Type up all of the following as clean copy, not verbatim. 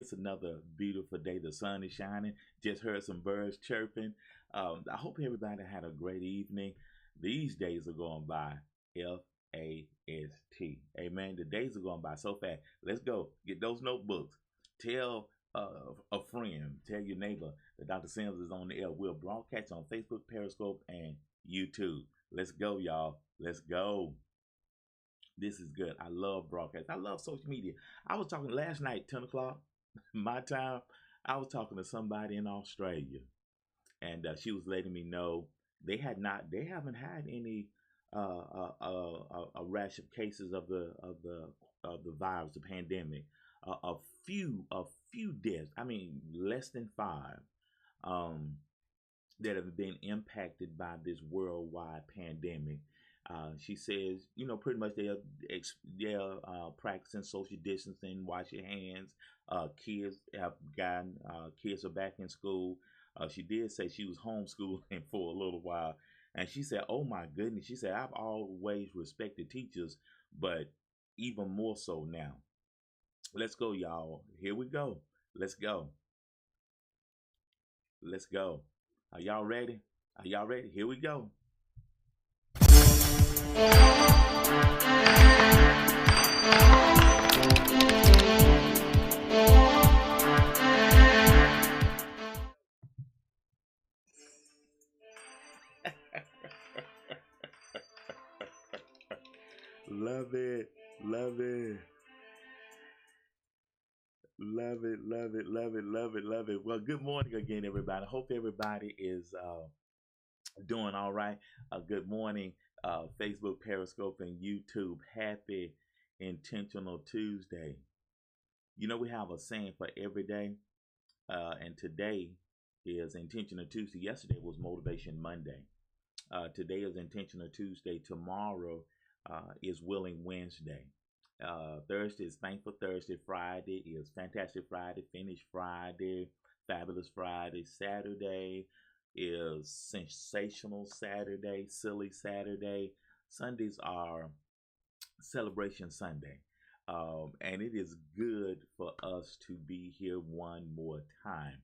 It's another beautiful day. The sun is shining. Just heard some birds chirping. I hope everybody had a great evening. These days are going by fast. Amen. The days are going by so fast. Let's go. Get those notebooks. Tell a friend, tell your neighbor that Dr. Sims is on the air. We'll broadcast on Facebook, Periscope, and YouTube. Let's go, y'all. Let's go. This is good. I love broadcast. I love social media. I was talking last night, 10 o'clock, my time. I was talking to somebody in Australia, and she was letting me know they haven't had any a rash of cases of the virus, the pandemic. A few deaths. I mean, less than five. Um, that have been impacted by this worldwide pandemic. She says, pretty much they're practicing social distancing, wash your hands. Kids are back in school. She did say she was homeschooling for a little while, and she said, "Oh my goodness," she said, "I've always respected teachers, but even more so now." Let's go, y'all. Here we go. Let's go. Let's go. Are y'all ready? Are y'all ready? Here we go. Love it. Love it. Love it, love it, love it, love it, love it. Well, good morning again, everybody. Hope everybody is doing all right. Good morning, Facebook, Periscope, and YouTube. Happy Intentional Tuesday. We have a saying for every day, and today is Intentional Tuesday. Yesterday was Motivation Monday. Today is Intentional Tuesday. Tomorrow is Willing Wednesday. Thursday is Thankful Thursday. Friday is Fantastic Friday. Finish Friday. Fabulous Friday. Saturday is Sensational Saturday. Silly Saturday. Sundays are Celebration Sunday. And it is good for us to be here one more time.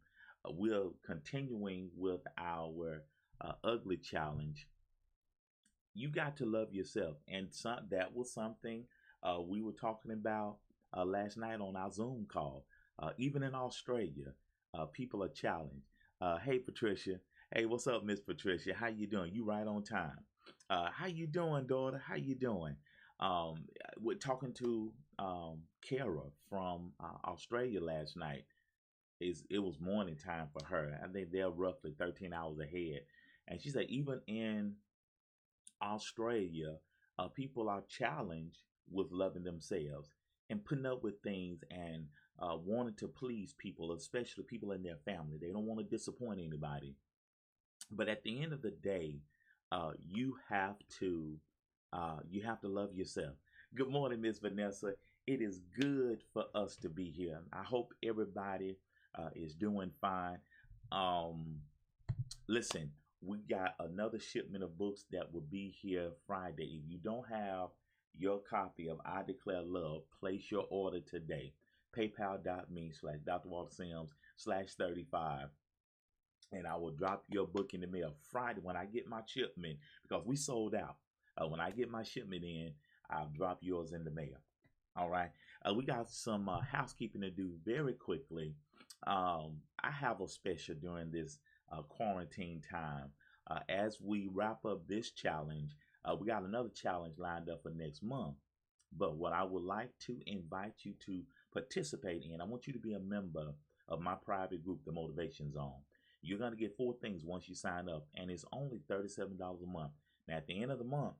We're continuing with our ugly challenge. You got to love yourself. And that was something we were talking about last night on our Zoom call. Even in Australia, people are challenged. Hey, Patricia. Hey, what's up, Miss Patricia? How you doing? You right on time. How you doing, daughter? How you doing? We're talking to Kara from Australia last night. It was morning time for her. I think they're roughly 13 hours ahead. And she said even in Australia, people are challenged with loving themselves and putting up with things and wanting to please people, especially people in their family. They don't want to disappoint anybody. But at the end of the day, you have to love yourself. Good morning, Miss Vanessa. It is good for us to be here. I hope everybody is doing fine. Um, Listen, we got another shipment of books that will be here Friday. If you don't have your copy of I Declare Love, place your order today. PayPal.me/Dr. Walter Sims /35. And I will drop your book in the mail Friday when I get my shipment because we sold out. When I get my shipment in, I'll drop yours in the mail. All right. We got some housekeeping to do very quickly. I have a special during this quarantine time. As we wrap up this challenge, we got another challenge lined up for next month. But what I would like to invite you to participate in, I want you to be a member of my private group, the Motivation Zone. You're going to get 4 things once you sign up, and it's only $37 a month. Now, at the end of the month,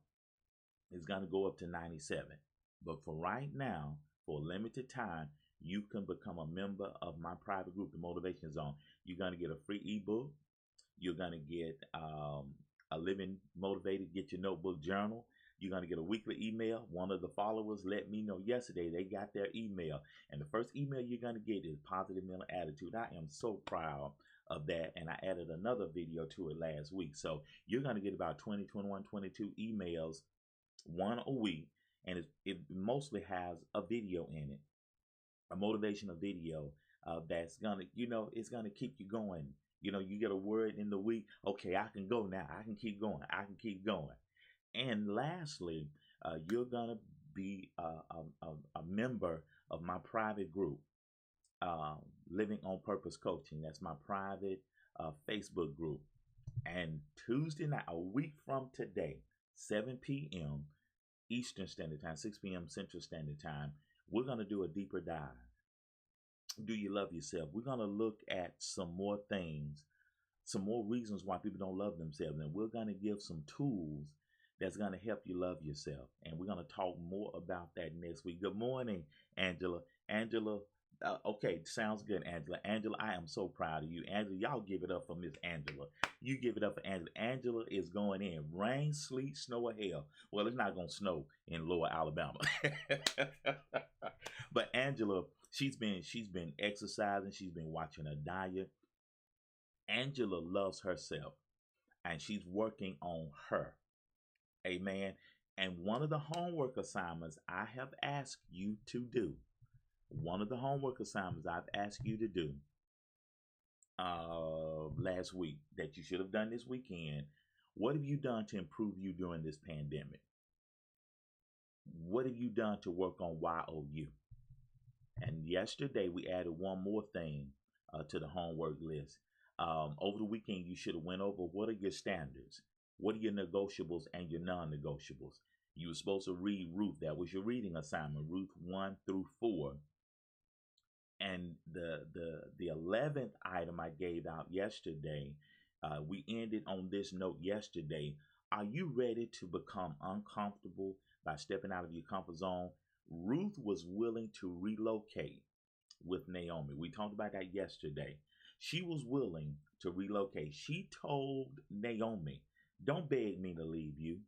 it's going to go up to $97. But for right now, for a limited time, you can become a member of my private group, the Motivation Zone. You're going to get a free ebook. You're going to get a Living Motivated, get your notebook journal. You're going to get a weekly email. One of the followers let me know yesterday they got their email. And the first email you're going to get is Positive Mental Attitude. I am so proud of that. And I added another video to it last week. So you're going to get about 20, 21, 22 emails, one a week. And it mostly has a video in it, a motivational video that's gonna, it's gonna keep you going. You get a word in the week. Okay, I can go now. I can keep going. I can keep going. And lastly, you're gonna be a member of my private group, uh, Living on Purpose Coaching. That's my private Facebook group. And Tuesday night, a week from today, 7 p.m. Eastern Standard Time, 6 p.m. Central Standard Time, we're going to do a deeper dive. Do you love yourself? We're going to look at some more things, some more reasons why people don't love themselves. And we're going to give some tools that's going to help you love yourself. And we're going to talk more about that next week. Good morning, Angela. Angela, okay, sounds good, Angela. Angela, I am so proud of you. Angela, y'all give it up for Miss Angela. You give it up for Angela. Angela is going in. Rain, sleet, snow, or hail. Well, it's not going to snow in Lower Alabama. But Angela, she's been exercising. She's been watching her diet. Angela loves herself, and she's working on her. Amen. And one of the homework assignments I have asked you to do, last week that you should have done this weekend, what have you done to improve you during this pandemic? What have you done to work on YOU? And yesterday we added one more thing to the homework list. Over the weekend, you should have went over what are your standards, what are your negotiables and your non-negotiables. You were supposed to read Ruth. That was your reading assignment, Ruth 1 through 4. And the 11th item I gave out yesterday, we ended on this note yesterday. Are you ready to become uncomfortable by stepping out of your comfort zone? Ruth was willing to relocate with Naomi. We talked about that yesterday. She was willing to relocate. She told Naomi, don't beg me to leave you.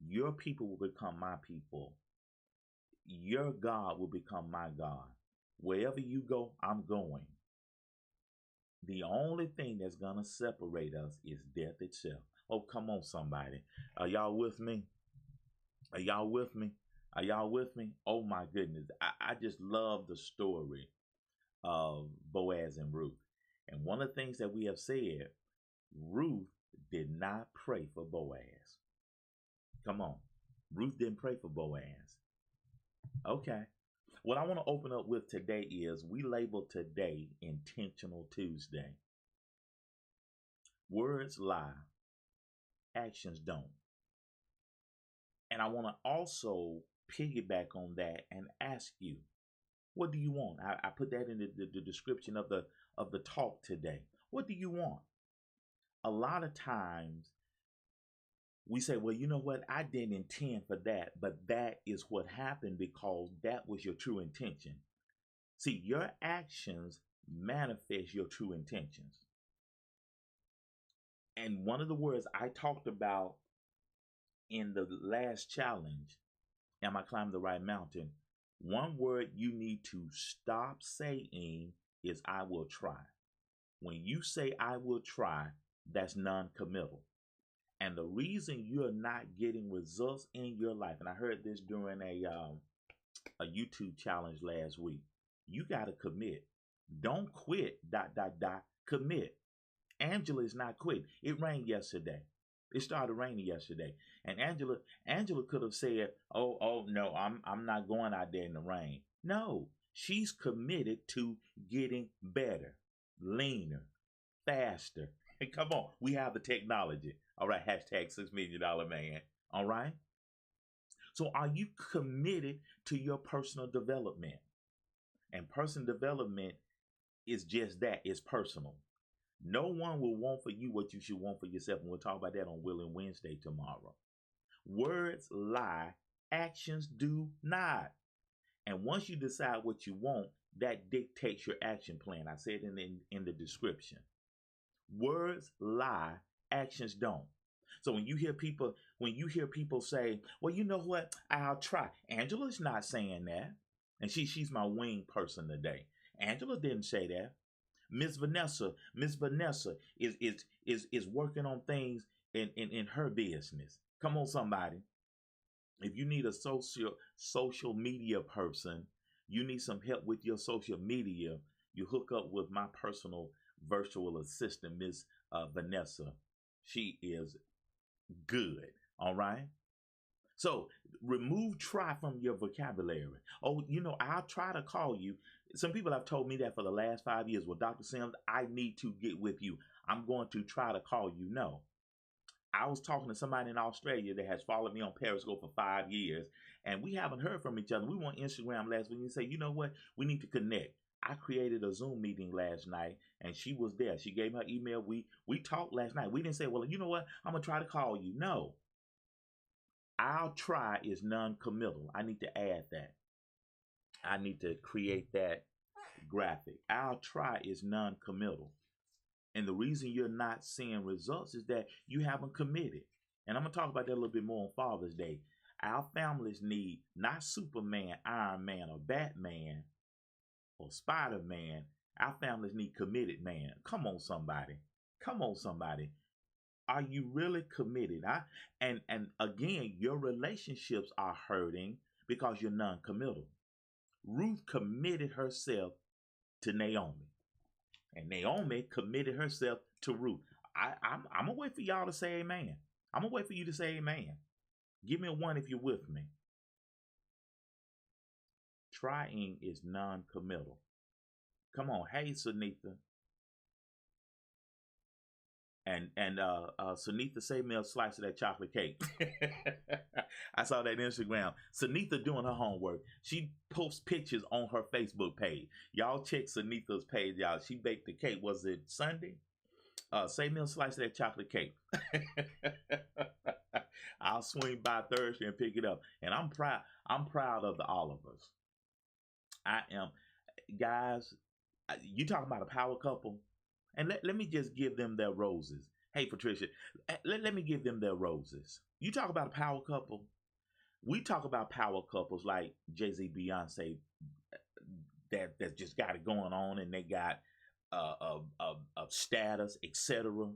Your people will become my people. Your God will become my God. Wherever you go, I'm going. The only thing that's going to separate us is death itself. Oh, come on, somebody. Are y'all with me? Are y'all with me? Are y'all with me? Oh, my goodness. I just love the story of Boaz and Ruth. And one of the things that we have said, Ruth did not pray for Boaz. Come on. Ruth didn't pray for Boaz. Okay. What I want to open up with today is we label today Intentional Tuesday. Words lie, actions don't. And I want to also piggyback on that and ask you, what do you want? I put that in the description of the talk today. What do you want? A lot of times we say, well, you know what? I didn't intend for that, but that is what happened because that was your true intention. See, your actions manifest your true intentions. And one of the words I talked about in the last challenge, Am I Climbing the Right Mountain? One word you need to stop saying is I will try. When you say I will try, that's non-committal. And the reason you're not getting results in your life, and I heard this during a YouTube challenge last week, you got to commit. Don't quit, ... commit. Angela is not quitting. It rained yesterday. It started raining yesterday. And Angela could have said, oh no, I'm not going out there in the rain. No, she's committed to getting better, leaner, faster. And come on, we have the technology. All right, hashtag $6 million man. All right. So are you committed to your personal development? And personal development is just that. It's personal. No one will want for you what you should want for yourself. And we'll talk about that on Willing Wednesday tomorrow. Words lie, actions do not. And once you decide what you want, that dictates your action plan. I said in the description. Words lie, actions don't. So when you hear people say, well, you know what? I'll try. Angela's not saying that. And she's my wing person today. Angela didn't say that. Miss Vanessa is working on things in her business. Come on, somebody. If you need a social media person, you need some help with your social media, you hook up with my personal virtual assistant, Miss Vanessa. She is good. All right. So remove try from your vocabulary. Oh, I'll try to call you. Some people have told me that for the last 5 years. Well, Dr. Sims, I need to get with you. I'm going to try to call you. No. I was talking to somebody in Australia that has followed me on Periscope for 5 years, and we haven't heard from each other. We were on Instagram last week and say, you know what? We need to connect. I created a Zoom meeting last night, and she was there. She gave her email. We talked last night. We didn't say, well, you know what? I'm going to try to call you. No. I'll try is non-committal. I need to add that. I need to create that graphic. I'll try is non-committal. And the reason you're not seeing results is that you haven't committed. And I'm going to talk about that a little bit more on Father's Day. Our families need not Superman, Iron Man, or Batman, or Spider-Man. Our families need committed man. Come on, somebody. Come on, somebody. Are you really committed? And again, your relationships are hurting because you're non-committal. Ruth committed herself to Naomi. And Naomi committed herself to Ruth. I'm going to wait for y'all to say amen. I'm going to wait for you to say amen. Give me a 1 if you're with me. Trying is non-committal. Come on. Hey, Sunitha. And Sunitha saved me a slice of that chocolate cake. I saw that Instagram. Sunitha doing her homework. She posts pictures on her Facebook page. Y'all check Sunitha's page, y'all. She baked the cake. Was it Sunday? Save me a slice of that chocolate cake. I'll swing by Thursday and pick it up. And I'm proud. I'm proud of the Olivers. I am. Guys, you talking about a power couple? And let me just give them their roses. Hey, Patricia, let me give them their roses. You talk about a power couple. We talk about power couples like Jay-Z, Beyonce, that just got it going on, and they got a status, etc.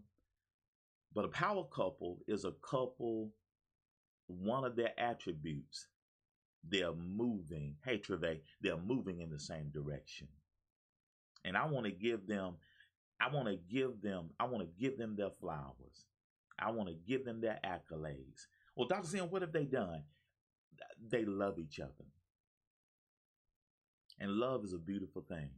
But a power couple is a couple. One of their attributes, they're moving. Hey, Treve, they're moving in the same direction. And I want to give them their flowers. I want to give them their accolades. Well, Dr. Sim, what have they done? They love each other. And love is a beautiful thing.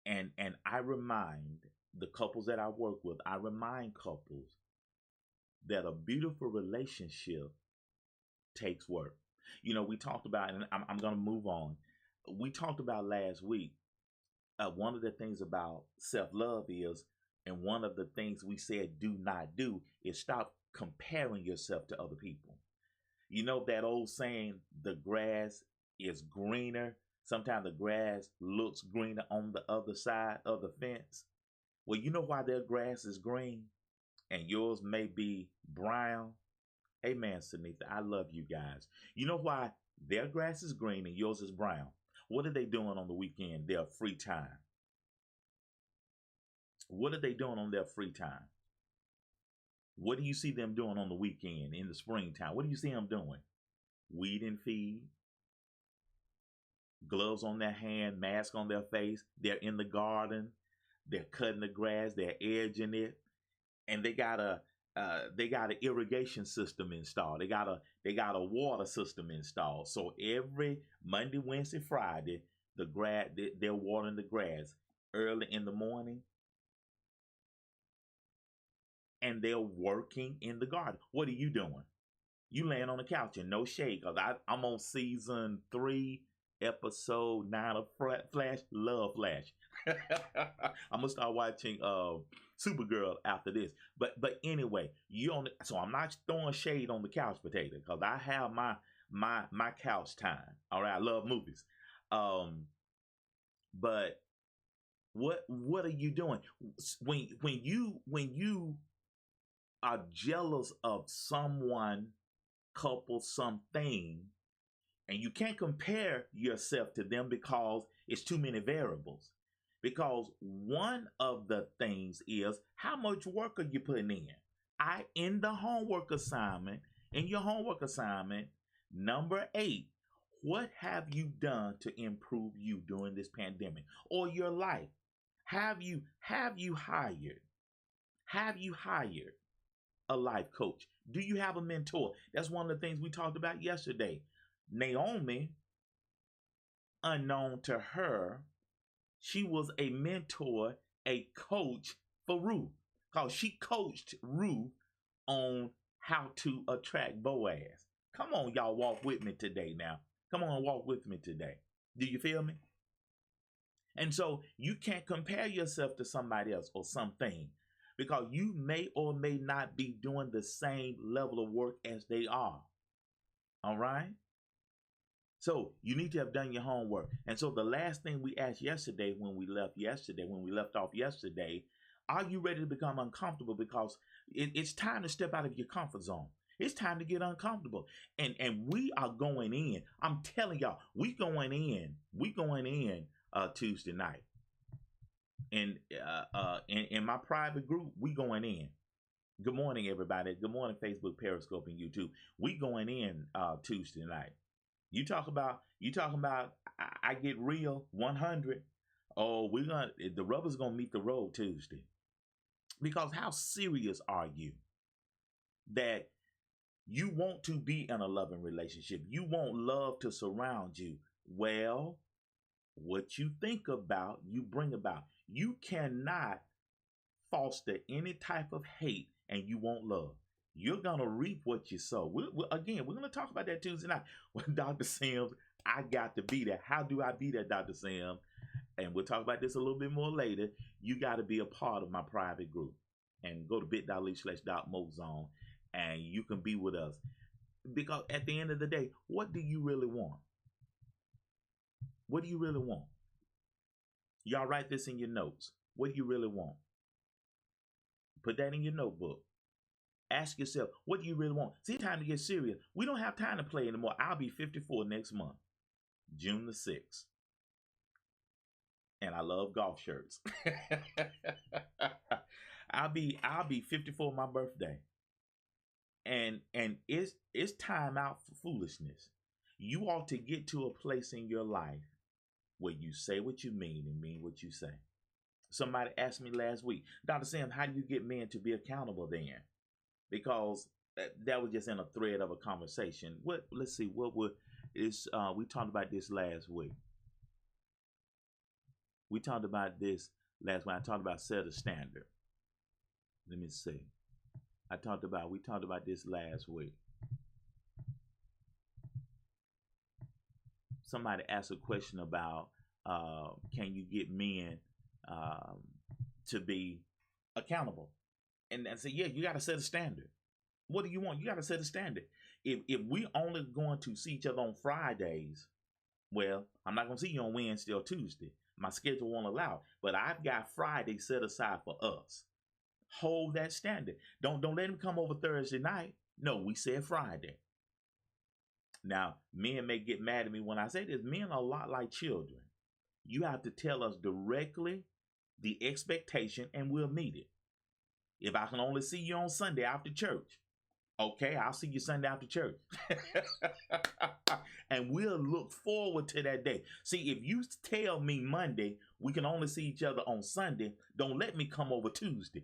And I remind the couples that I work with, I remind couples that a beautiful relationship takes work. We talked about, and I'm going to move on. We talked about last week, one of the things about self-love is, and one of the things we said do not do, is stop comparing yourself to other people. You know that old saying, the grass is greener. Sometimes the grass looks greener on the other side of the fence. Well, you know why their grass is green and yours may be brown? Amen, Sunitha. I love you guys. You know why their grass is green and yours is brown? What are they doing on the weekend? Their free time. What are they doing on their free time? What do you see them doing on the weekend in the springtime? What do you see them doing? Weed and feed. Gloves on their hand, mask on their face. They're in the garden. They're cutting the grass. They're edging it. And they got an irrigation system installed. They got a water system installed. So every Monday, Wednesday, Friday, they're watering the grass early in the morning, and they're working in the garden. What are you doing? You laying on the couch in no shade, because I'm on season 3, episode 9 of Flash. Love Flash. I'm gonna start watching Supergirl after this. But anyway, so I'm not throwing shade on the couch potato, because I have my couch time. All right, I love movies. But what are you doing when you are jealous of someone, couple, something, and you can't compare yourself to them because it's too many variables? Because one of the things is, how much work are you putting in? In your homework assignment, number 8, What have you done to improve you during this pandemic or your life? Have you hired a life coach? Do you have a mentor? That's one of the things we talked about yesterday. Naomi, unknown to her, she was a mentor, a coach for Ruth, because she coached Ruth on how to attract Boaz. Come on, y'all, walk with me today now. Come on, walk with me today. Do you feel me? And so you can't compare yourself to somebody else or something, because you may or may not be doing the same level of work as they are. All right? So you need to have done your homework. And so the last thing we asked yesterday when we left off yesterday, are you ready to become uncomfortable? Because it's time to step out of your comfort zone. It's time to get uncomfortable. And we are going in. I'm telling y'all, we going in Tuesday night. And in my private group, we going in. Good morning, everybody. Good morning, Facebook, Periscope, and YouTube. We going in Tuesday night. You talking about I get real 100. Oh, the rubber's gonna meet the road Tuesday. Because how serious are you that you want to be in a loving relationship? You want love to surround you. Well, what you think about, you bring about. You cannot foster any type of hate and you want love. You're going to reap what you sow. We're going to talk about that Tuesday night. Well, Dr. Sims, I got to be there. How do I be there, Dr. Sims? And we'll talk about this a little bit more later. You got to be a part of my private group. And go to bit.ly/.mozone and you can be with us. Because at the end of the day, what do you really want? What do you really want? Y'all write this in your notes. What do you really want? Put that in your notebook. Ask yourself, what do you really want? See, time to get serious. We don't have time to play anymore. I'll be 54 next month, June the 6th. And I love golf shirts. I'll be 54 my birthday. And it's time out for foolishness. You ought to get to a place in your life where you say what you mean and mean what you say. Somebody asked me last week, Dr. Sam, how do you get men to be accountable then? Because that was just in a thread of a conversation. Let's see, we talked about this last week. We talked about this last week. I talked about set a standard. Let me see. We talked about this last week. Somebody asked a question about can you get men to be accountable? And I said, yeah, you got to set a standard. What do you want? You got to set a standard. If we only going to see each other on Fridays, well, I'm not going to see you on Wednesday or Tuesday. My schedule won't allow. But I've got Friday set aside for us. Hold that standard. Don't let him come over Thursday night. No, we said Friday. Now, men may get mad at me when I say this. Men are a lot like children. You have to tell us directly the expectation and we'll meet it. If I can only see you on Sunday after church, okay, I'll see you Sunday after church. And we'll look forward to that day. See, if you tell me Monday, we can only see each other on Sunday, don't let me come over Tuesday.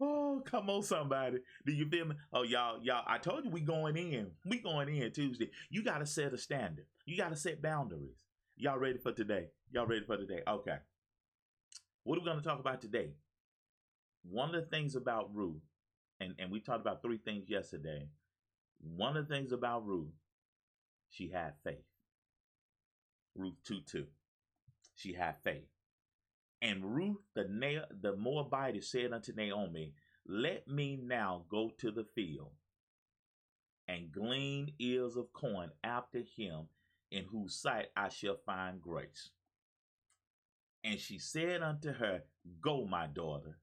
Oh, come on, somebody. Do you feel me? Oh, y'all, I told you we going in. We going in Tuesday. You got to set a standard. You got to set boundaries. Y'all ready for today? Okay. What are we going to talk about today? One of the things about Ruth, and we talked about 3 things yesterday. One of the things about Ruth, she had faith. Ruth 2:2. She had faith. And Ruth, the Moabitess, said unto Naomi, let me now go to the field and glean ears of corn after him in whose sight I shall find grace. And she said unto her, go, my daughter.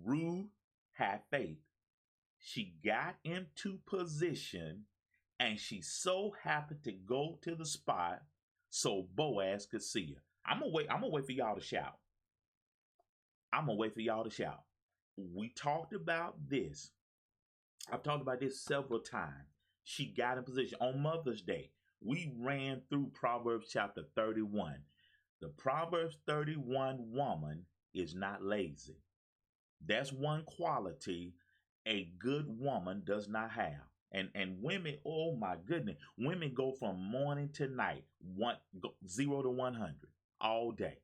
Ruth had faith. She got into position and she so happened to go to the spot so Boaz could see her. I'm gonna wait for y'all to shout. We talked about this I've talked about this several times. She got in position on Mother's Day. We ran through Proverbs chapter 31. The Proverbs 31 woman is not lazy. That's one quality a good woman does not have. And women, oh my goodness, women go from morning to night, 0 to 100 all day.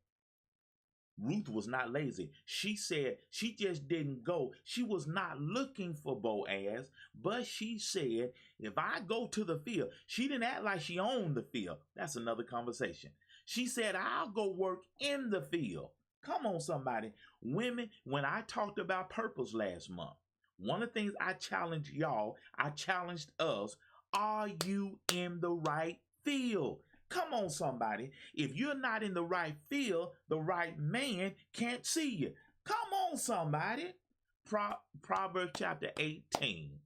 Ruth was not lazy. She said she just didn't go. She was not looking for Boaz, but she said, if I go to the field, she didn't act like she owned the field. That's another conversation. She said, I'll go work in the field. Come on, somebody. Women, when I talked about purpose last month, one of the things I challenged y'all, I challenged us, are you in the right field? Come on, somebody. If you're not in the right field, the right man can't see you. Come on, somebody. Proverbs chapter 18,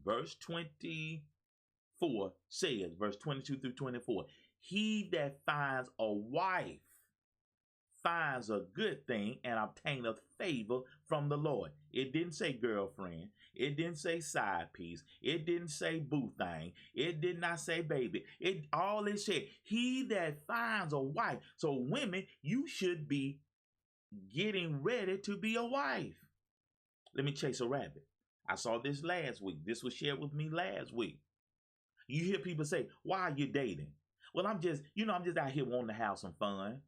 verse 24 says, verse 22 through 24, he that finds a wife finds a good thing and obtaineth favor from the Lord. It didn't say girlfriend. It didn't say side piece. It didn't say boo thing. It did not say baby. All it said, he that finds a wife. So women, you should be getting ready to be a wife. Let me chase a rabbit. I saw this last week. This was shared with me last week. You hear people say, why are you dating? Well, I'm just out here wanting to have some fun.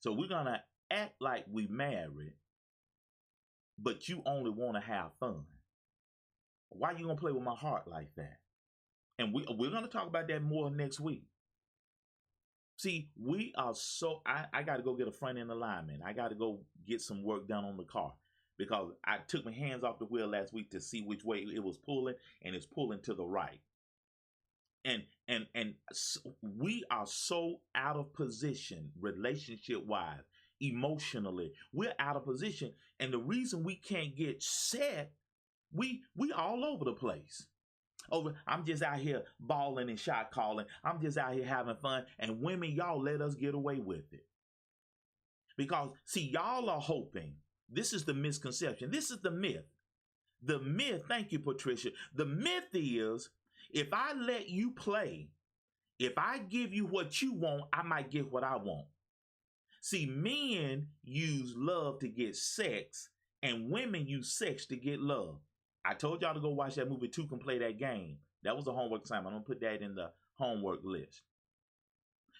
So we're going to act like we married, but you only want to have fun. Why are you going to play with my heart like that? And we're going to talk about that more next week. See, we are I got to go get a front end alignment. I got to go get some work done on the car because I took my hands off the wheel last week to see which way it was pulling, and it's pulling to the right. And we are so out of position, relationship wise, emotionally. We're out of position, and the reason we can't get set, we all over the place. I'm just out here balling and shot calling. I'm just out here having fun, and women, y'all let us get away with it because see, y'all are hoping. This is the misconception. This is the myth. The myth. Thank you, Patricia. The myth is, if I let you play, if I give you what you want, I might get what I want. See, men use love to get sex, and women use sex to get love. I told y'all to go watch that movie, Two Can Play That Game. That was a homework assignment. I'm going to put that in the homework list.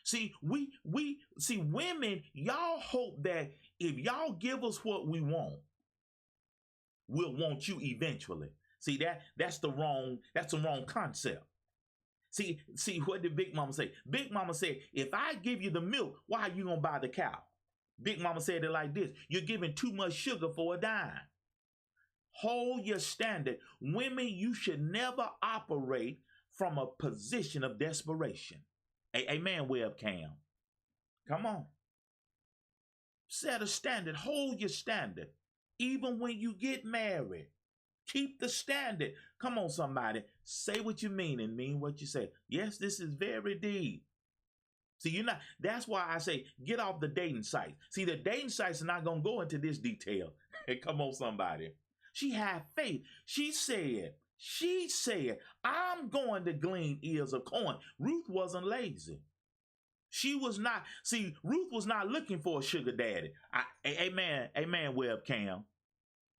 See, see, women, y'all hope that if y'all give us what we want, we'll want you eventually. See, that's the wrong concept. See, what did Big Mama say? Big Mama said, if I give you the milk, why are you going to buy the cow? Big Mama said it like this: you're giving too much sugar for a dime. Hold your standard. Women, you should never operate from a position of desperation. Amen, webcam. Come on. Set a standard. Hold your standard. Even when you get married, keep the standard. Come on, somebody. Say what you mean and mean what you say. Yes, this is very deep. See, that's why I say get off the dating sites. See, the dating sites are not going to go into this detail. Come on, somebody. She had faith. She said, I'm going to glean ears of corn. Ruth wasn't lazy. She was not. See, Ruth was not looking for a sugar daddy. Amen, webcam.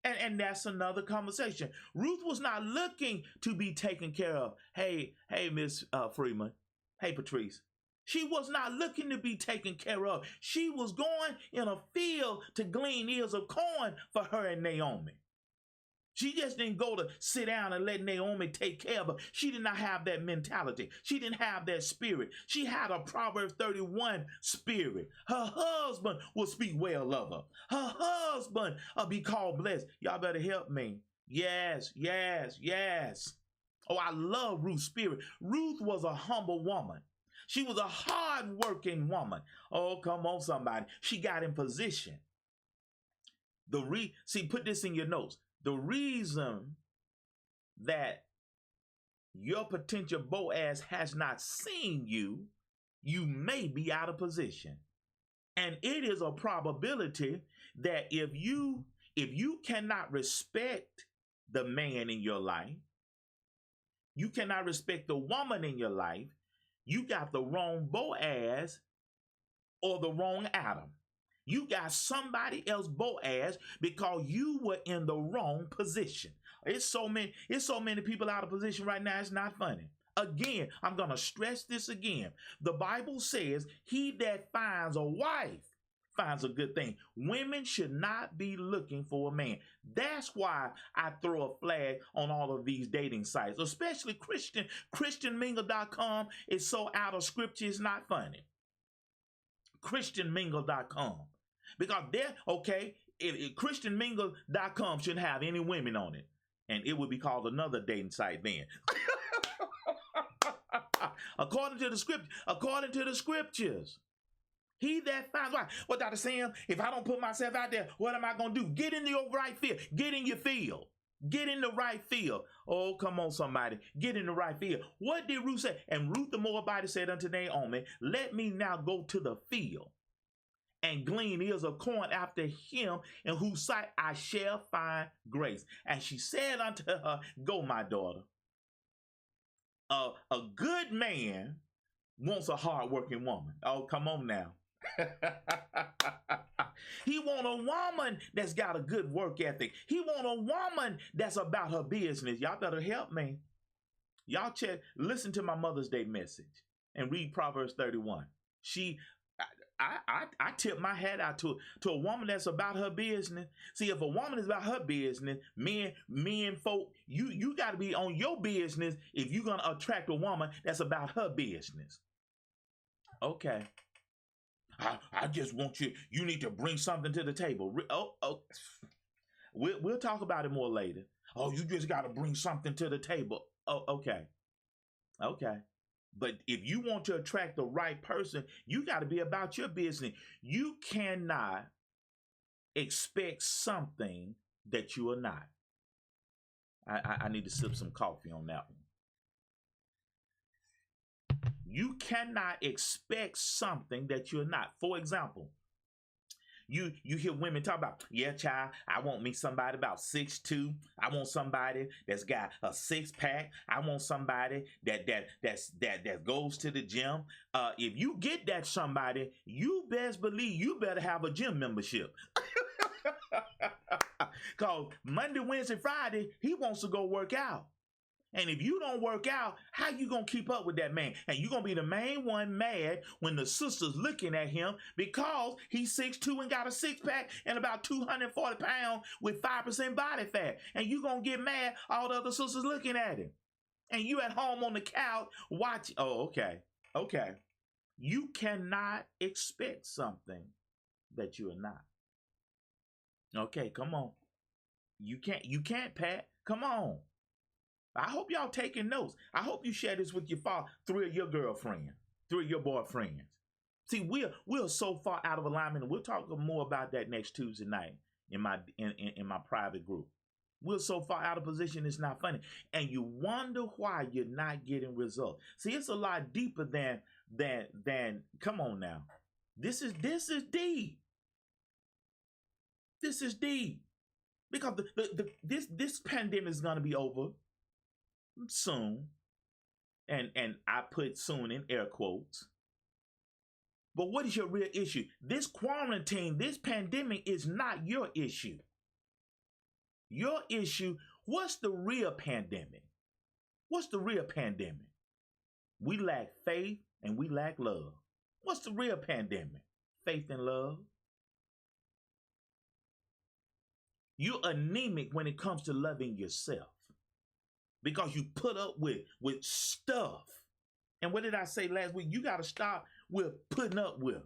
And that's another conversation. Ruth was not looking to be taken care of. Hey, Miss Freeman. Hey, Patrice. She was not looking to be taken care of. She was going in a field to glean ears of corn for her and Naomi. She just didn't go to sit down and let Naomi take care of her. She did not have that mentality. She didn't have that spirit. She had a Proverbs 31 spirit. Her husband will speak well of her. Her husband will be called blessed. Y'all better help me. Yes. Oh, I love Ruth's spirit. Ruth was a humble woman. She was a hard-working woman. Oh, come on, somebody. She got in position. See, put this in your notes. The reason that your potential Boaz has not seen you, you may be out of position. And it is a probability that if you If you cannot respect the man in your life, you cannot respect the woman in your life, you got the wrong Boaz or the wrong Adam. You got somebody else Boaz because you were in the wrong position. It's so many people out of position right now. It's not funny. Again, I'm going to stress this again. The Bible says, he that finds a wife finds a good thing. Women should not be looking for a man. That's why I throw a flag on all of these dating sites, especially Christianmingle.com is so out of scripture, it's not funny. Christianmingle.com. Because they're, okay, if Christianmingle.com shouldn't have any women on it. And it would be called another dating site then. According to the scriptures. He that finds wife. Well, Dr. Sam, if I don't put myself out there, what am I going to do? Get in your right field. Get in your field. Get in the right field. Oh, come on, somebody. Get in the right field. What did Ruth say? And Ruth the Moabite said unto Naomi, let me now go to the field and glean ears of corn after him in whose sight I shall find grace. And she said unto her, go, my daughter. A good man wants a hard-working woman. Oh, come on now. He want a woman that's got a good work ethic. He want a woman that's about her business. Y'all better help me. Y'all listen to my Mother's Day message and read Proverbs 31. I tip my hat out to a woman that's about her business. See, if a woman is about her business, men folk, you got to be on your business if you're going to attract a woman that's about her business. Okay. I just want you need to bring something to the table. We'll talk about it more later. Oh, you just got to bring something to the table. Oh, okay. Okay. But if you want to attract the right person, you got to be about your business. You cannot expect something that you are not. I need to sip some coffee on that one. You cannot expect something that you're not. For example, you hear women talk about, yeah, child, I want me somebody about 6'2". I want somebody that's got a 6-pack. I want somebody that goes to the gym. If you get that somebody, you best believe you better have a gym membership. Because Monday, Wednesday, Friday, he wants to go work out. And if you don't work out, how you going to keep up with that man? And you're going to be the main one mad when the sister's looking at him because he's 6'2" and got a 6-pack and about 240 pounds with 5% body fat. And you're going to get mad all the other sisters looking at him. And you at home on the couch watching. Oh, okay. Okay. You cannot expect something that you are not. Okay, come on. You can't, Pat. Come on. I hope y'all taking notes. I hope you share this with your 3 of your girlfriends, 3 of your boyfriends. See, we're so far out of alignment, and we'll talk more about that next Tuesday night in my private group. We're so far out of position, it's not funny. And you wonder why you're not getting results. See, it's a lot deeper than come on now. This is deep. This is deep. Because this pandemic is gonna be over soon, and I put soon in air quotes. But what is your real issue? This quarantine, this pandemic is not your issue. Your issue, what's the real pandemic? What's the real pandemic? We lack faith and we lack love. What's the real pandemic? Faith and love. You're anemic when it comes to loving yourself. Because you put up with stuff. And what did I say last week? You got to stop with putting up with.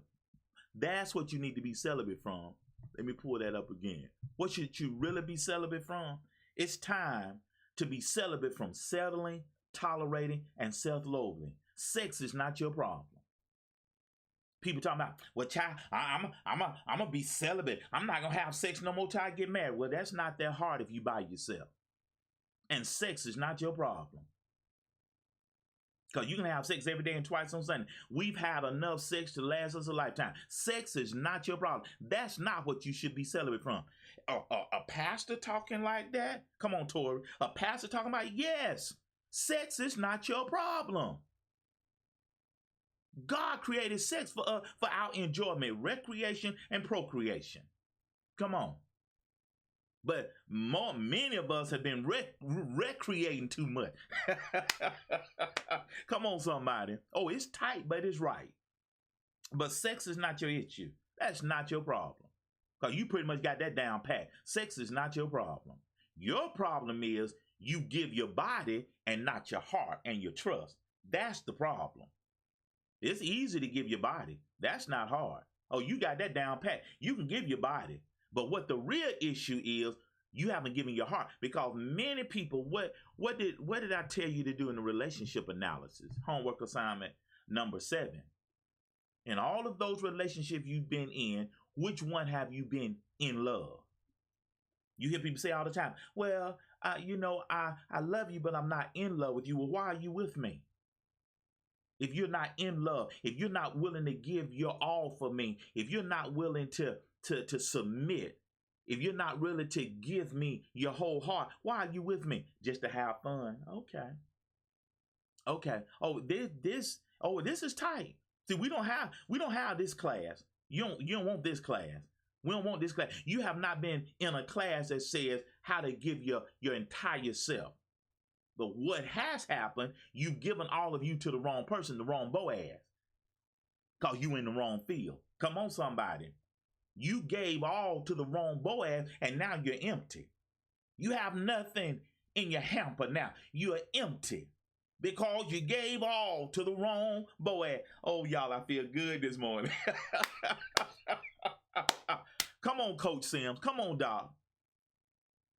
That's what you need to be celibate from. Let me pull that up again. What should you really be celibate from? It's time to be celibate from settling, tolerating, and self-loathing. Sex is not your problem. People talking about, well, child, I'm going to be celibate. I'm not going to have sex no more till I get married. Well, that's not that hard if you by yourself. And sex is not your problem. Because you can have sex every day and twice on Sunday. We've had enough sex to last us a lifetime. Sex is not your problem. That's not what you should be celibate from. A pastor talking like that? Come on, Tori. A pastor talking about, yes, sex is not your problem. God created sex for our enjoyment, recreation, and procreation. Come on. But many of us have been recreating too much. Come on, somebody. Oh, it's tight, but it's right. But sex is not your issue. That's not your problem. Because you pretty much got that down pat. Sex is not your problem. Your problem is you give your body and not your heart and your trust. That's the problem. It's easy to give your body. That's not hard. Oh, you got that down pat. You can give your body. But what the real issue is, you haven't given your heart. Because many people, what did I tell you to do in the relationship analysis? Homework assignment number 7. In all of those relationships you've been in, which one have you been in love? You hear people say all the time, well, I love you, but I'm not in love with you. Well, why are you with me? If you're not in love, if you're not willing to give your all for me, if you're not willing to submit, if you're not willing to give me your whole heart, why are you with me? Just to have fun. Okay. Oh, this is tight. See, we don't have this class. You don't want this class. We don't want this class. You have not been in a class that says how to give your entire self. But what has happened, you've given all of you to the wrong person, the wrong Boaz. Because you in the wrong field. Come on, somebody. You gave all to the wrong Boaz, and now you're empty. You have nothing in your hamper now. You're empty because you gave all to the wrong Boaz. Oh, y'all, I feel good this morning. Come on, Coach Sims. Come on, Doc.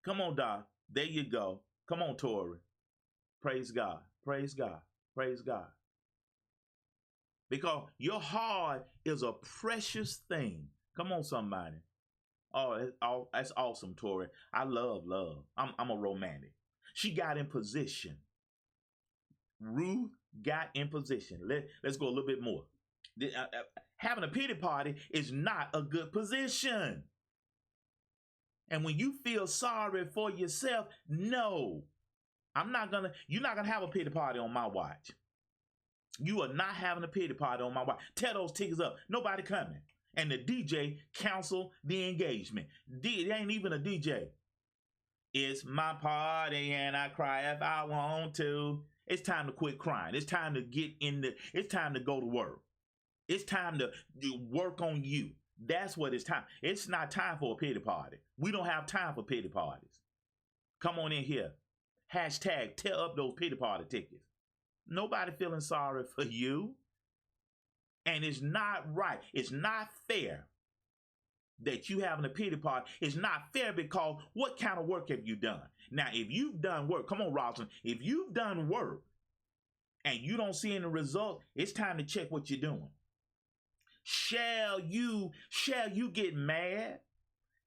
Come on, Doc. There you go. Come on, Tori. Praise God. Praise God. Praise God. Because your heart is a precious thing. Come on, somebody. Oh, that's awesome, Tori. I love love. I'm a romantic. She got in position. Ruth got in position. Let's go a little bit more. Having a pity party is not a good position. And when you feel sorry for yourself, no. You're not gonna have a pity party on my watch. You are not having a pity party on my watch. Tear those tickets up. Nobody coming. And the DJ cancel the engagement. It ain't even a DJ. It's my party and I cry if I want to. It's time to quit crying. It's time to it's time to go to work. It's time to work on you. That's what it's time. It's not time for a pity party. We don't have time for pity parties. Come on in here. Hashtag tear up those pity party tickets. Nobody feeling sorry for you. And it's not right. It's not fair that you having a pity party. It's not fair because what kind of work have you done? Now, if you've done work, come on, Rosalind. If you've done work and you don't see any results, it's time to check what you're doing. Shall you get mad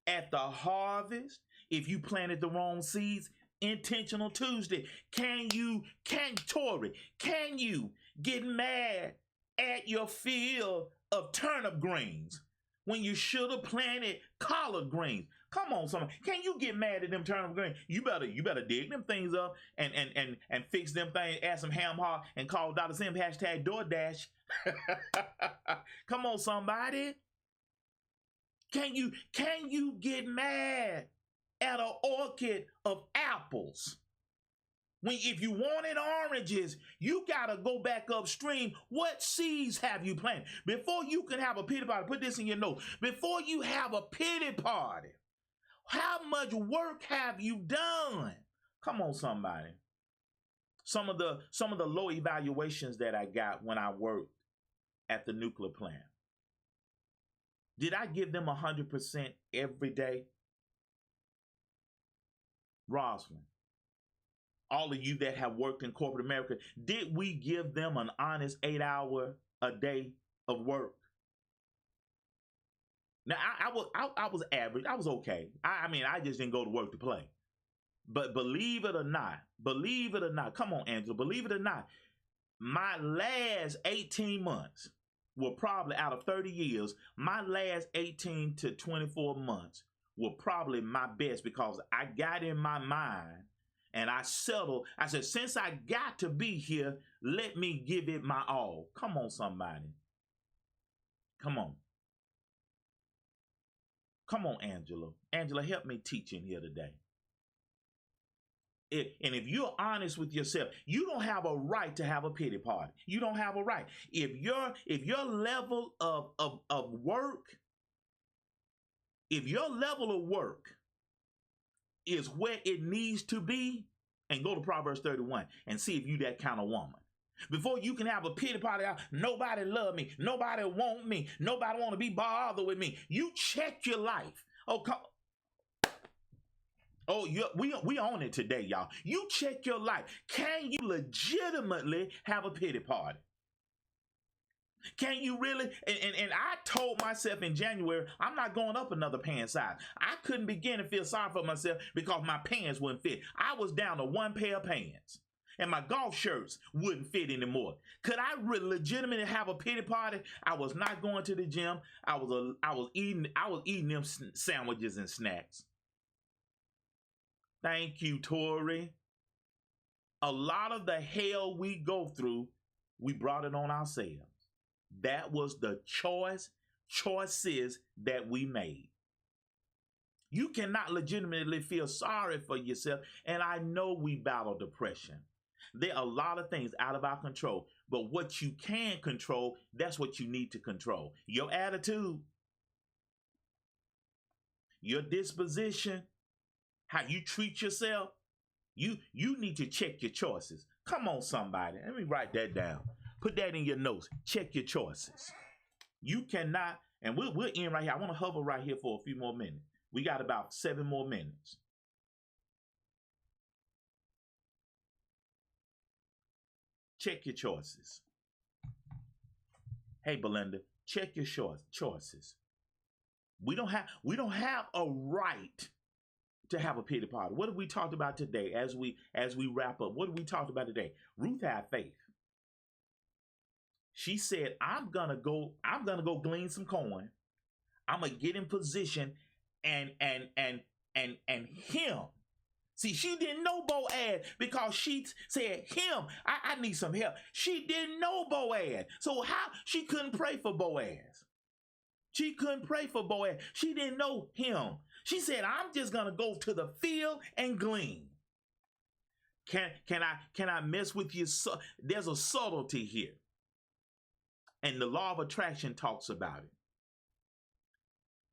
at the harvest if you planted the wrong seeds? Intentional Tuesday. Tori, can you get mad at your field of turnip greens when you should have planted collard greens? Come on, somebody. Can you get mad at them turnip greens? You better dig them things up and fix them things, add some ham hock and call Dr. Sim hashtag DoorDash. Come on, somebody. Can you get mad at an orchard of apples? If you wanted oranges, you gotta go back upstream. What seeds have you planted? Before you can have a pity party, put this in your notes. Before you have a pity party, how much work have you done? Come on, somebody. Some of the low evaluations that I got when I worked at the nuclear plant. Did I give them 100% every day? Rosalind, all of you that have worked in corporate America, did we give them an honest 8-hour a day of work? Now, I was average. I was okay. I just didn't go to work to play. But believe it or not, come on, Angela, believe it or not, my last 18 months were probably, out of 30 years, my last 18 to 24 months were probably my best, because I got in my mind and I settled. I said, since I got to be here, let me give it my all. Come on, somebody. Come on. Come on, Angela. Angela, help me teach in here today. And if you're honest with yourself, you don't have a right to have a pity party. You don't have a right. If your level of work, if your level of work is where it needs to be, and go to Proverbs 31 and see if you that kind of woman. Before you can have a pity party, nobody love me, nobody want me, nobody want to be bothered with me. You check your life. We own it today, y'all. You check your life. Can you legitimately have a pity party? Can you really? And I told myself in January, I'm not going up another pant size. I couldn't begin to feel sorry for myself because my pants wouldn't fit. I was down to one pair of pants, and my golf shirts wouldn't fit anymore. Could I legitimately have a pity party? I was not going to the gym. I was eating them sandwiches and snacks. Thank you, Tori. A lot of the hell we go through, we brought it on ourselves. That was the choices that we made. You cannot legitimately feel sorry for yourself. And I know we battle depression. There are a lot of things out of our control. But what you can control, that's what you need to control. Your attitude, your disposition, how you treat yourself. You need to check your choices. Come on, somebody. Let me write that down. Put that in your notes. Check your choices. You cannot, and we're in right here. I want to hover right here for a few more minutes. We got about 7 more minutes. Check your choices. Hey, Belinda, check your choices. We don't have a right to have a pity party. What have we talked about today as we wrap up? What have we talked about today? Ruth had faith. She said, I'm gonna go glean some corn. I'm gonna get in position and him. See, she didn't know Boaz because she said, him, I need some help. She didn't know Boaz. So how she couldn't pray for Boaz? She couldn't pray for Boaz. She didn't know him. She said, I'm just gonna go to the field and glean. Can I mess with you? There's a subtlety here. And the law of attraction talks about it.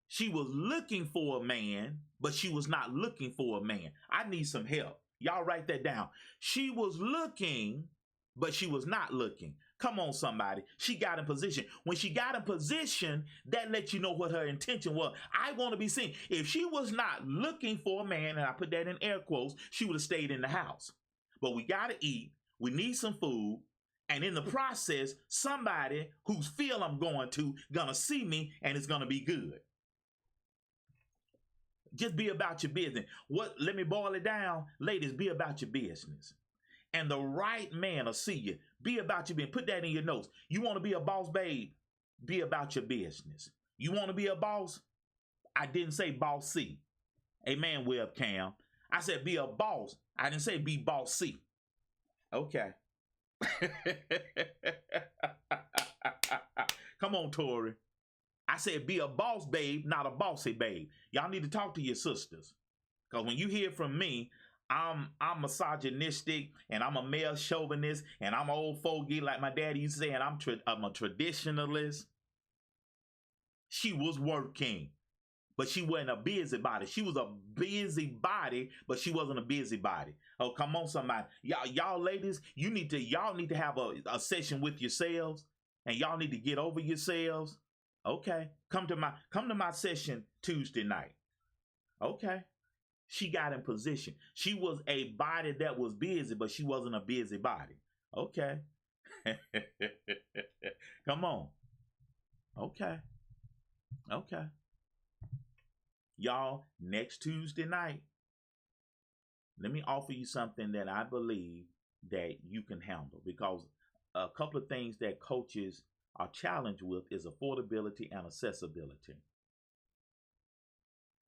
She was looking for a man, but she was not looking for a man. I need some help. Y'all write that down. She was looking, but she was not looking. Come on, somebody. She got in position. When she got in position, that lets you know what her intention was. I want to be seen. If she was not looking for a man, and I put that in air quotes, she would have stayed in the house. But we got to eat. We need some food. And in the process, somebody whose field I'm going to gonna see me, and it's gonna be good. Just be about your business. Let me boil it down. Ladies, be about your business. And the right man will see you. Be about your business. Put that in your notes. You want to be a boss, babe? Be about your business. You want to be a boss? I didn't say bossy. Amen, webcam. I said be a boss. I didn't say be bossy. Okay. Come on, Tori. I said be a boss, babe, not a bossy babe. Y'all need to talk to your sisters. Because when you hear from me, I'm misogynistic, and I'm a male chauvinist, and I'm old fogey like my daddy used to say, and I'm a traditionalist. She was working, but she wasn't a busybody. She was a busybody, but she wasn't a busybody. Oh, come on, somebody. Y'all ladies, y'all need to have a session with yourselves, and y'all need to get over yourselves. Okay. Come to my session Tuesday night. Okay. She got in position. She was a body that was busy, but she wasn't a busybody. Okay. Come on. Okay. Okay. Y'all, next Tuesday night, let me offer you something that I believe that you can handle, because a couple of things that coaches are challenged with is affordability and accessibility.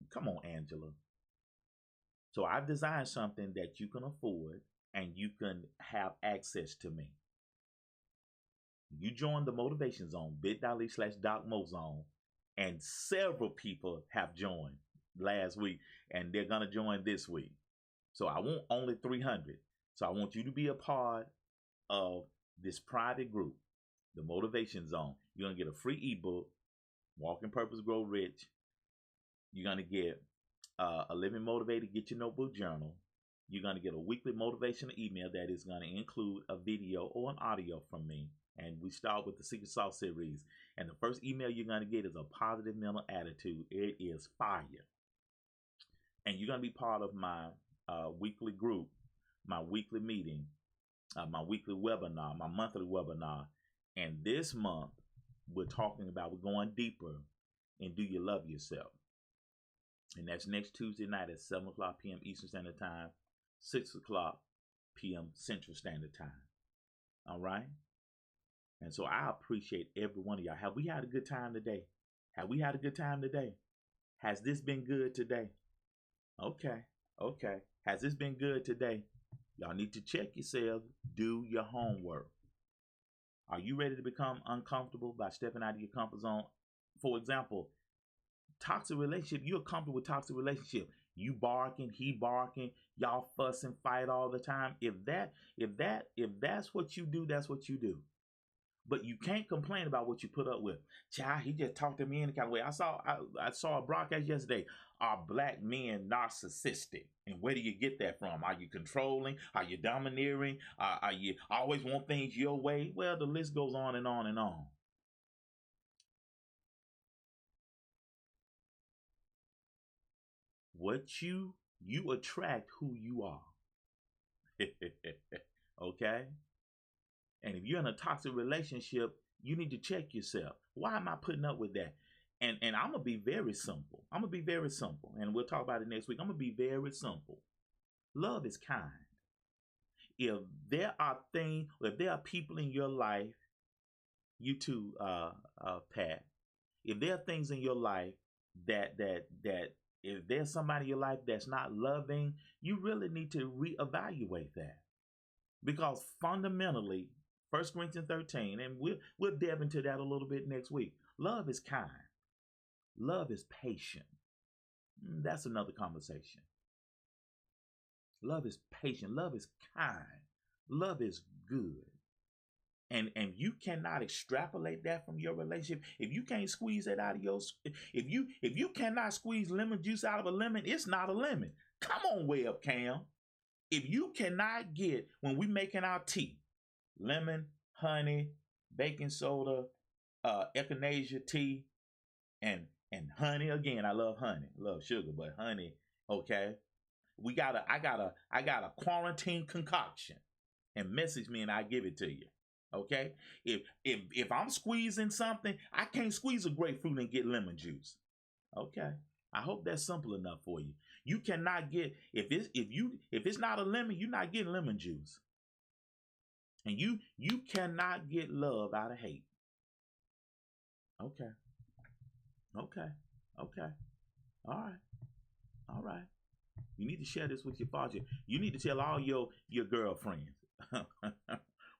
Come on, Angela. So I've designed something that you can afford and you can have access to me. You join the Motivation Zone, bit.ly/DocMoZone, and several people have joined last week, and they're going to join this week. So I want only 300. So I want you to be a part of this private group, the Motivation Zone. You're going to get a free ebook, Walk in Purpose, Grow Rich. You're going to get a Living Motivated, Get Your Notebook Journal. You're going to get a weekly motivational email that is going to include a video or an audio from me. And we start with the Secret Sauce series. And the first email you're going to get is a positive mental attitude. It is fire. And you're going to be part of my weekly group, my weekly meeting, my weekly webinar, my monthly webinar. And this month, we're going deeper in Do You Love Yourself? And that's next Tuesday night at 7 o'clock p.m. Eastern Standard Time, 6 o'clock p.m. Central Standard Time. All right? And so I appreciate every one of y'all. Have we had a good time today? Have we had a good time today? Has this been good today? Okay. Has this been good today? Y'all need to check yourselves. Do your homework. Are you ready to become uncomfortable by stepping out of your comfort zone? For example, toxic relationship. You're comfortable with toxic relationship. You barking, he barking, y'all fuss and fight all the time. If that's what you do, that's what you do. But you can't complain about what you put up with. Child, he just talked to me in the kind of way. I saw a broadcast yesterday. Are black men narcissistic? And where do you get that from? Are you controlling? Are you domineering? Are you always want things your way? Well, the list goes on and on and on. What you attract who you are. Okay? And if you're in a toxic relationship, you need to check yourself. Why am I putting up with that? And I'm going to be very simple. And we'll talk about it next week. I'm going to be very simple. Love is kind. If there are people in your life, you too, Pat, if there are things in your life that if there's somebody in your life that's not loving, you really need to reevaluate that. Because fundamentally, 1 Corinthians 13, and we'll delve into that a little bit next week. Love is kind. Love is patient. That's another conversation. Love is patient. Love is kind. Love is good. And you cannot extrapolate that from your relationship. If you can't squeeze that out of if you cannot squeeze lemon juice out of a lemon, it's not a lemon. Come on, webcam. If you cannot get, when we making our tea, lemon, honey, baking soda, echinacea tea, and honey. Again, I love honey. Love sugar, but honey, okay. I got a quarantine concoction, and message me and I give it to you. Okay? If I'm squeezing something, I can't squeeze a grapefruit and get lemon juice. Okay? I hope that's simple enough for you. You cannot get, if it's not a lemon, you're not getting lemon juice. And you cannot get love out of hate. Okay. All right. You need to share this with your father. You need to tell all your girlfriends.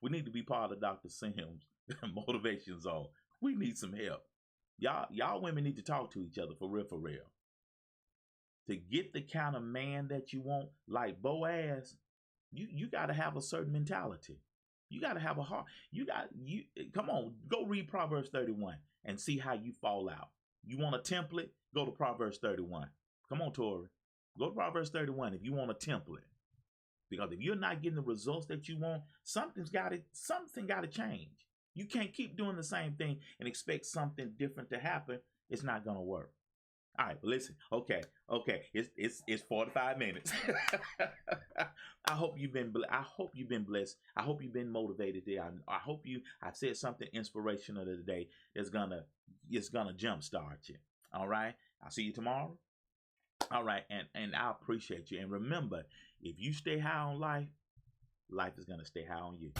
We need to be part of Dr. Sam's Motivation Zone. We need some help. Y'all women need to talk to each other for real. To get the kind of man that you want, like Boaz, you got to have a certain mentality. You got to have a heart. Come on, go read Proverbs 31 and see how you fall out. You want a template? Go to Proverbs 31. Come on, Tori. Go to Proverbs 31 if you want a template. Because if you're not getting the results that you want, something got to change. You can't keep doing the same thing and expect something different to happen. It's not going to work. All right, listen. Okay. It's 45 minutes. I hope you've been blessed. I hope you've been motivated today. I hope I've said something inspirational today that's gonna jumpstart you. All right. I'll see you tomorrow. All right, and I appreciate you. And remember, if you stay high on life, life is going to stay high on you.